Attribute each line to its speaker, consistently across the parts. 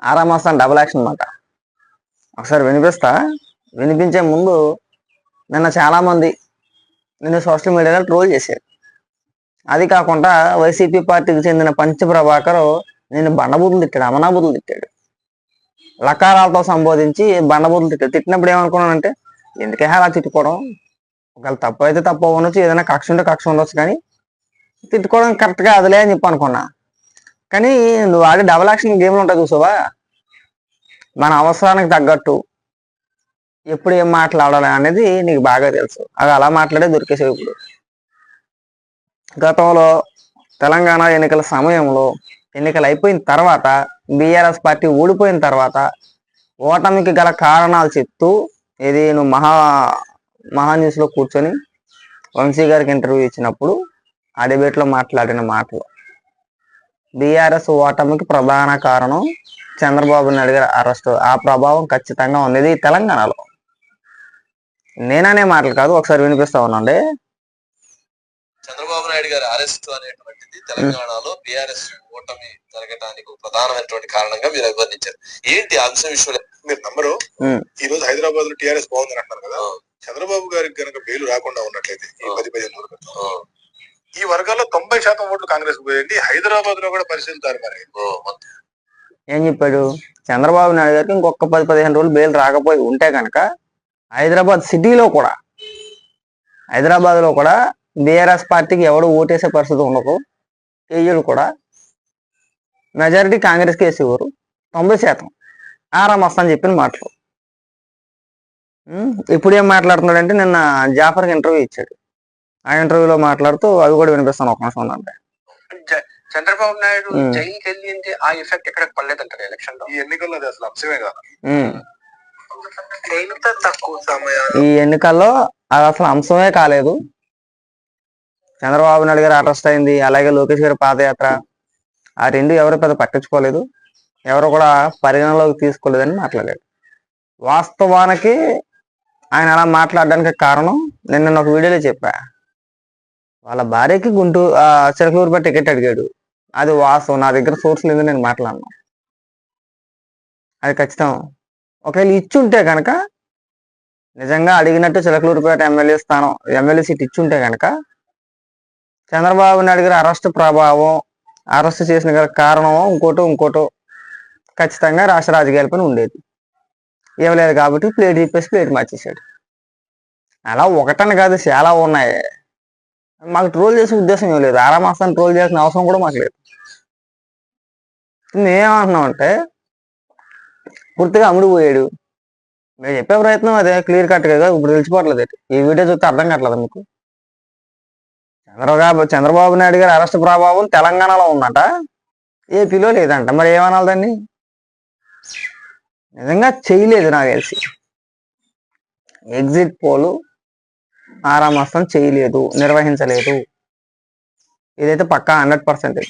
Speaker 1: ఆరామాసం double action అనమాట. ఒకసారి వినిపిస్తా. వినిపించే ముందు నిన్న చాలామంది నిన్ను సోషల్ మీడియాలో ట్రోల్ చేశారు. అది కాకుండా వైసీపీ పార్టీకి చెందిన పంచ ప్రభాకర్ నేను బండబూతులు తిట్టాడు, అమనాబూతులు తిట్టాడు. లకారాలతో సంబోధించి బండబూతులు తిట్టాడు. తిట్టినప్పుడు ఏమనుకున్నానంటే ఎందుకే అలా తిట్టుకోవడం, ఒకవేళ తప్పు అయితే తప్పు అవ్వచ్చు, ఏదైనా కక్ష ఉంటే కక్ష ఉండొచ్చు, కానీ తిట్టుకోవడం కరెక్ట్గా అదిలే అని చెప్పి అనుకున్నా. కానీ నువ్వు ఆడి డబల్ యాక్షన్ గేమ్లు ఉంటాయి చూసావా, మన అవసరానికి తగ్గట్టు ఎప్పుడు ఏం మాట్లాడాలి అనేది నీకు బాగా తెలుసు. అది అలా మాట్లాడే దొరికేసావు. ఇప్పుడు గతంలో తెలంగాణ ఎన్నికల సమయంలో ఎన్నికలు అయిపోయిన తర్వాత బీఆర్ఎస్ పార్టీ ఓడిపోయిన తర్వాత ఓటమికి గల కారణాలు చెప్తూ ఇది నువ్వు మహా న్యూస్లో కూర్చొని వంశీ గారికి ఇంటర్వ్యూ ఇచ్చినప్పుడు ఆ డిబేట్లో మాట్లాడిన మాటలు, బీఆర్ఎస్ ఓటమికి ప్రధాన కారణం చంద్రబాబు నాయుడు గారి అరెస్టు, ఆ ప్రభావం ఖచ్చితంగా ఉంది తెలంగాణలో. నేననే మాటలు కాదు, ఒకసారి వినిపిస్తా ఉన్నాండి.
Speaker 2: చంద్రబాబు నాయుడు గారి అరెస్ట్ అనేటువంటిది తెలంగాణలో బీఆర్ఎస్ ఓటమి జరగడానికి ప్రధానమైనటువంటి కారణంగా మీరు అభివర్ణించారు. ఏంటి అంశం విషయంలో మీరు నమ్మరు? ఈ రోజు హైదరాబాద్ లో టీఆర్ఎస్ బాగుందని అంటారు కదా, చంద్రబాబు గారికి కనుక బెయిల్ రాకుండా ఉన్నట్లయితే ఈ 10-15 రోజులు ఈ వర్గాల్లో 90% ఓట్లు కాంగ్రెస్ పోయండి. హైదరాబాద్ లో కూడా పరిశీలిస్తారు. మరి
Speaker 1: ఏం చెప్పాడు చంద్రబాబు నాయుడు గారికి ఇంకొక 10-15 రోజులు బెయిల్ రాకపోయి ఉంటే కనుక హైదరాబాద్ సిటీలో కూడా, హైదరాబాద్ లో కూడా బీఆర్ఎస్ పార్టీకి ఎవడు ఓటేసే పరిస్థితి ఉండదు. ఏజీలు కూడా మెజారిటీ కాంగ్రెస్కి వేసేవారు. 90% ఆరామస్తా అని చెప్పిన మాటలు. ఇప్పుడు ఏం మాట్లాడుతున్నాడంటే నిన్న జాఫర్కి ఇంటర్వ్యూ ఇచ్చాడు. ఆ ఇంటర్వ్యూలో మాట్లాడుతూ అవి కూడా వినిపిస్తాను ఒక నిమిషం ఉందంటే.
Speaker 2: చంద్రబాబు నాయుడు జైలుకి వెళ్ళి ఆ ఎఫెక్ట్ ఎక్కడ పడలేదంటారు ఎలక్షన్ లో? ఈ ఎన్నికల్లో అది అసలు అంశమే కాదు. తక్కువ సమయం
Speaker 1: ఈ ఎన్నికల్లో అది అసలు అంశమే కాలేదు. చంద్రబాబు నాయుడు గారు అరెస్ట్ అయింది, అలాగే లోకేష్ గారి పాదయాత్ర, ఆ రెండు ఎవరు పెద్ద పట్టించుకోలేదు, ఎవరు కూడా పరిగణలోకి తీసుకోలేదని మాట్లాడాడు. వాస్తవానికి ఆయన అలా మాట్లాడడానికి కారణం నిన్న ఒక వీడియోలో చెప్పా, వాళ్ళ భార్యకి చిలకలూరుపేట టికెట్ అడిగాడు. అది వాస్తవం, నా దగ్గర సోర్స్ లేదు, నేను మాట్లాడను, అది ఖచ్చితం. ఒకవేళ ఇచ్చుంటే కనుక, నిజంగా అడిగినట్టు చిలకలూరుపేట ఎమ్మెల్యే సీట్ ఇచ్చుంటే కనుక చంద్రబాబు నాయుడు గారి అరెస్ట్ ప్రభావం, అరెస్ట్ చేసిన కారణం ఇంకోటో ఖచ్చితంగా రాష్ట్ర రాజకీయాలపై ఉండేది. ఇవ్వలేదు కాబట్టి ప్లేట్ చెప్పేసి ప్లేట్ మార్చేశాడు. అలా ఒకటని కాదు, చాలా ఉన్నాయి. మాకు ట్రోల్ చేసే ఉద్దేశం ఏం లేదు, ఆరామాసాన్ని ట్రోల్ చేసిన అవసరం కూడా మాకు లేదు. మేమేమంటున్నామంటే పూర్తిగా అమ్ముడుపోయాడు. మేము చెప్పే ప్రయత్నం అదే, క్లియర్ కట్ కదా. ఇప్పుడు తెలిసిపోవట్లేదు, ఈ వీడియో చూస్తే అర్థం కావట్లేదు మీకు. చంద్రబాబు నాయుడు గారి అరెస్ట్ ప్రభావం తెలంగాణలో ఉందంట, ఏపీలో లేదంట. మరి ఏమనాలి దాన్ని? నిజంగా చేయలేదు నాకు తెలిసి. ఎగ్జిట్ పోలు ఆరామస్తం చేయలేదు, నిర్వహించలేదు. ఇదైతే పక్కా 100%.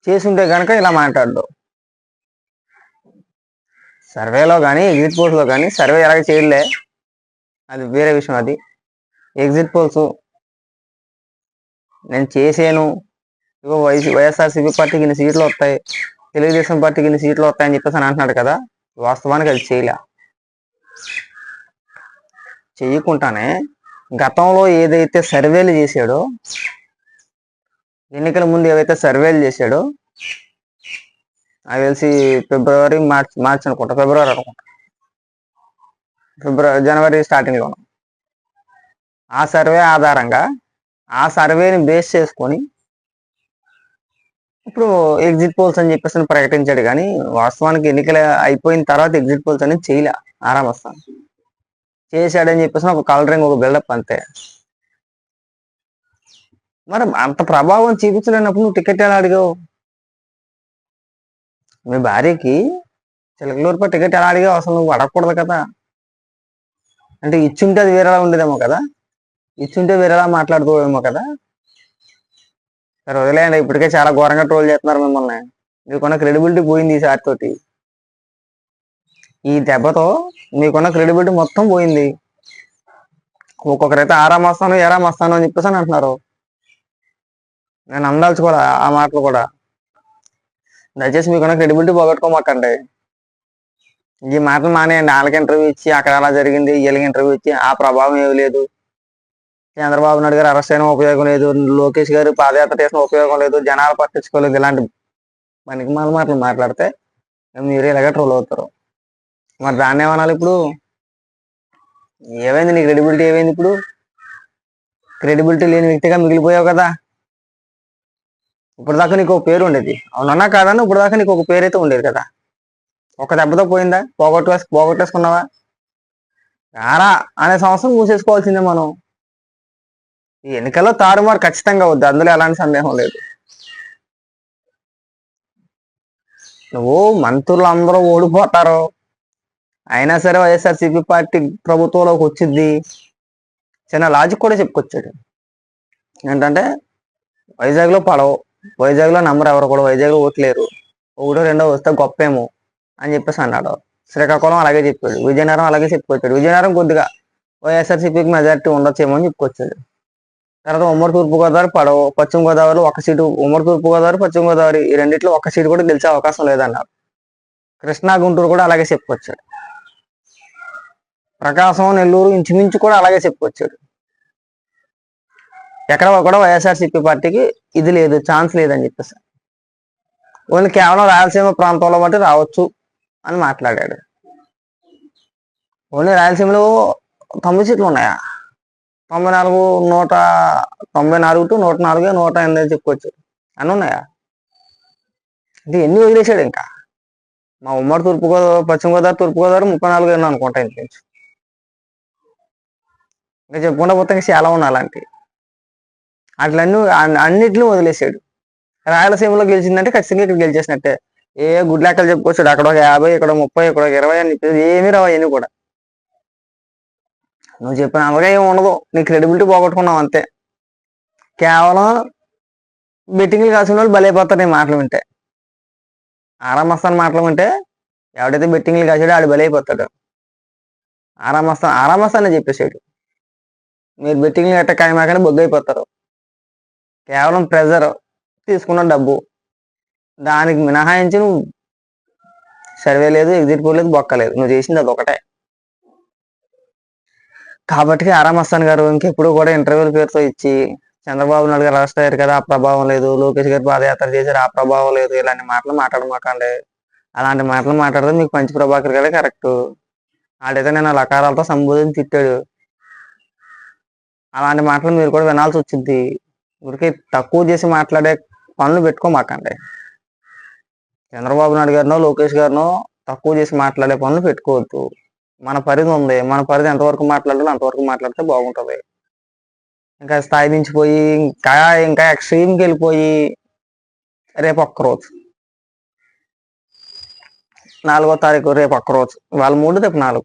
Speaker 1: చేసుంటే కనుక ఇలా మాట్లాడు. సర్వేలో కానీ ఎగ్జిట్ పోల్స్లో కానీ సర్వే ఎలాగ చేయలే, అది వేరే విషయం. అది ఎగ్జిట్ పోల్స్ నేను చేసాను, ఇగో వైఎస్ఆర్సీపీ పార్టీకి ఇన్ని సీట్లు వస్తాయి, తెలుగుదేశం పార్టీకి ఇన్ని సీట్లు వస్తాయని చెప్పేసి అని అంటున్నాడు కదా. వాస్తవానికి అది చేయకుండానే గతంలో ఏదైతే సర్వేలు చేశాడో, ఎన్నికల ముందు ఏవైతే సర్వేలు చేశాడో, నాకు తెలిసి మార్చి అనుకుంటా, జనవరి స్టార్టింగ్లో, ఆ సర్వే ఆధారంగా ఆ సర్వేని బేస్ చేసుకొని ఇప్పుడు ఎగ్జిట్ పోల్స్ అని చెప్పేసి ప్రకటించాడు. కానీ వాస్తవానికి ఎన్నికలు అయిపోయిన తర్వాత ఎగ్జిట్ పోల్స్ అనేది చేయలే. ఆరామస్తాను చేశాడని చెప్పేసి ఒక కలరింగ్, ఒక బిల్డప్ అంతే. మరి అంత ప్రభావం చూపించలేనప్పుడు నువ్వు టికెట్ ఎలా అడిగావు? మీ భార్యకి చిలకలూరుపై టికెట్ ఎలా అడిగావు? అసలు నువ్వు అడగకూడదు కదా. అంటే ఇచ్చుంటే అది వేరేలా ఉండేదేమో కదా, ఇచ్చుంటే వేరేలా మాట్లాడుకోవేమో కదా. సరే వదిలేయండి, ఇప్పటికే చాలా ఘోరంగా ట్రోల్ చేస్తున్నారు మిమ్మల్ని. మీకున్న క్రెడిబిలిటీ పోయింది ఈసారి తోటి. ఈ దెబ్బతో మీకున్న క్రెడిబిలిటీ మొత్తం పోయింది. ఒక్కొక్కరైతే ఆరామస్తాను ఎరామస్తాను అని చెప్పేసి అని అంటున్నారు. నేను అందల్చుకోలే ఆ మాటలు కూడా. దయచేసి మీకున్న క్రెడిబిలిటీ పోగొట్టుకోమాకండి. ఈ మాటలు మానేయండి. వాళ్ళకి ఇంటర్వ్యూ ఇచ్చి అక్కడ అలా జరిగింది, వీళ్ళకి ఇంటర్వ్యూ ఇచ్చి ఆ ప్రభావం ఏమీ లేదు. చంద్రబాబు నాయుడు గారు అరెస్ట్ అయిన ఉపయోగం లేదు, లోకేష్ గారు పాదయాత్ర చేసిన ఉపయోగం లేదు, జనాలు పట్టించుకోలేదు. ఇలాంటి పనికిమాల మాటలు మాట్లాడితే మీరు ఇలాగే ట్రోల్ అవుతారు. మరి దాన్ని ఏమనాలి ఇప్పుడు? ఏమైంది నీ క్రెడిబిలిటీ? ఏమైంది ఇప్పుడు? క్రెడిబిలిటీ లేని వ్యక్తిగా మిగిలిపోయావు కదా. ఇప్పుడు దాకా నీకు ఒక పేరు ఉండేది, అవునన్నా కాదన్నా ఇప్పుడు దాకా నీకు ఒక పేరు అయితే ఉండేది కదా. ఒక దెబ్బతో పోయిందా? పోగొట్టేసుకున్నావా? రారా అనే సంవత్సరం మూసేసుకోవాల్సిందే మనం. ఈ ఎన్నికల్లో తారుమారు ఖచ్చితంగా వద్దు, అందులో ఎలాంటి సందేహం లేదు. నువ్వు మంత్రులు అందరూ ఓడిపోతారు, అయినా సరే వైఎస్ఆర్సీపీ పార్టీ ప్రభుత్వంలోకి వచ్చింది. చిన్న లాజిక్ కూడా చెప్పుకొచ్చాడు. ఏంటంటే వైజాగ్లో పడవు, వైజాగ్లో నమ్మరు, ఎవరు కూడా వైజాగ్లో ఓట్లేరు, ఒకటో రెండో వస్తే గొప్పేమో అని చెప్పేసి అన్నాడు. శ్రీకాకుళం అలాగే చెప్పాడు, విజయనగరం అలాగే చెప్పుకొచ్చాడు. విజయనగరం కొద్దిగా వైఎస్ఆర్సీపీకి మెజార్టీ ఉండొచ్చేమో అని చెప్పుకొచ్చాడు. తర్వాత ఉమ్మడి తూర్పుగోదావరి పడవు, పశ్చిమ గోదావరిలో ఒక సీటు, ఉమ్మడి తూర్పుగోదావరి పశ్చిమ గోదావరి ఈ రెండిట్లో ఒక సీటు కూడా గెలిచే అవకాశం లేదన్నారు. కృష్ణా గుంటూరు కూడా అలాగే చెప్పుకొచ్చాడు. ప్రకాశం నెల్లూరు ఇంచుమించు కూడా అలాగే చెప్పుకొచ్చాడు. ఎక్కడ కూడా వైఎస్ఆర్సీపీ పార్టీకి ఇది లేదు, ఛాన్స్ లేదని చెప్పేసి ఓన్లీ కేవలం రాయలసీమ ప్రాంతంలో బట్టి రావచ్చు అని మాట్లాడాడు. ఓన్లీ రాయలసీమలో 9 సీట్లు ఉన్నాయా? 94, 194 టు 104, 108 చెప్పుకోవచ్చు అని ఉన్నాయా? ఇది ఎన్ని వదిలేశాడు ఇంకా. మా ఉమ్మడి తూర్పుగోదావరి, పశ్చిమ గోదావరి, తూర్పుగోదావరి 34 ఎన్నో అనుకుంటా. ఇంకొంచెం ఇంకా చెప్పుకుంటా పోతే ఇంకా చాలా ఉన్నాయి అలాంటివి. అట్లన్నీ అన్నిటిని వదిలేసాడు. రాయలసీమలో గెలిచిందంటే ఖచ్చితంగా ఇక్కడ గెలిచేసినట్టే. ఏ గుడ్ లెక్కలు చెప్పుకొచ్చాడు. అక్కడ ఒక 50, ఇక్కడ 30, ఇక్కడ 20 అని చెప్పేసి ఏమీ రావు అవన్నీ కూడా. నువ్వు చెప్పిన అలాగే ఏమి ఉండదు, నీ క్రెడిబిలిటీ పోగొట్టుకున్నావు అంతే. కేవలం బెట్టింగ్లు కాసిన వాళ్ళు బలైపోతారు నీ మాటలు వింటే. ఆరామస్తాన్ మాటలు వింటే ఎవడైతే బెట్టింగ్లు కాసాడో ఆడు బలైపోతాడు. ఆరామస్తాన్ అని చెప్పేసాడు. మీరు బెట్టింగ్లు గట్ట కాయమాకని బొగ్గైపోతారు. కేవలం ప్రెజర్, తీసుకున్న డబ్బు, దానికి మినహాయించి నువ్వు సర్వే లేదు, ఎగ్జిట్ పోల్ లేదు, బొక్కలేదు. నువ్వు చేసింది అది ఒకటే. కాబట్టి ఆరామస్తాన్ గారు ఇంకెప్పుడు కూడా ఇంటర్వ్యూల పేరుతో ఇచ్చి చంద్రబాబు నాయుడు గారు అరెస్ట్ అయ్యారు కదా ఆ ప్రభావం లేదు, లోకేష్ గారు పాదయాత్ర చేశారు ఆ ప్రభావం లేదు, ఇలాంటి మాటలు మాట్లాడమాకండి. అలాంటి మాటలు మాట్లాడితే మీకు పంచి ప్రభాకర్ గారే కరెక్ట్. ఆడైతే నేను లకారాలతో సంబోధించి తిట్టాడు. అలాంటి మాటలు మీరు కూడా వినాల్సి వచ్చింది. ఊరికే తక్కువ చేసి మాట్లాడే పనులు పెట్టుకోమాకండి. చంద్రబాబు నాయుడు గారినో లోకేష్ గారినో తక్కువ చేసి మాట్లాడే పనులు పెట్టుకోవద్దు. మన పరిధి ఉంది, మన పరిధి ఎంతవరకు మాట్లాడాలో అంతవరకు మాట్లాడితే బాగుంటుంది. ఇంకా స్థాయి మించిపోయి ఇంకా ఎక్స్ట్రీమ్కి వెళ్ళిపోయి రేపు ఒక్కరోజు 4వ తారీఖు, రేపు ఒక్కరోజు, వాళ్ళ 3, రేపు 4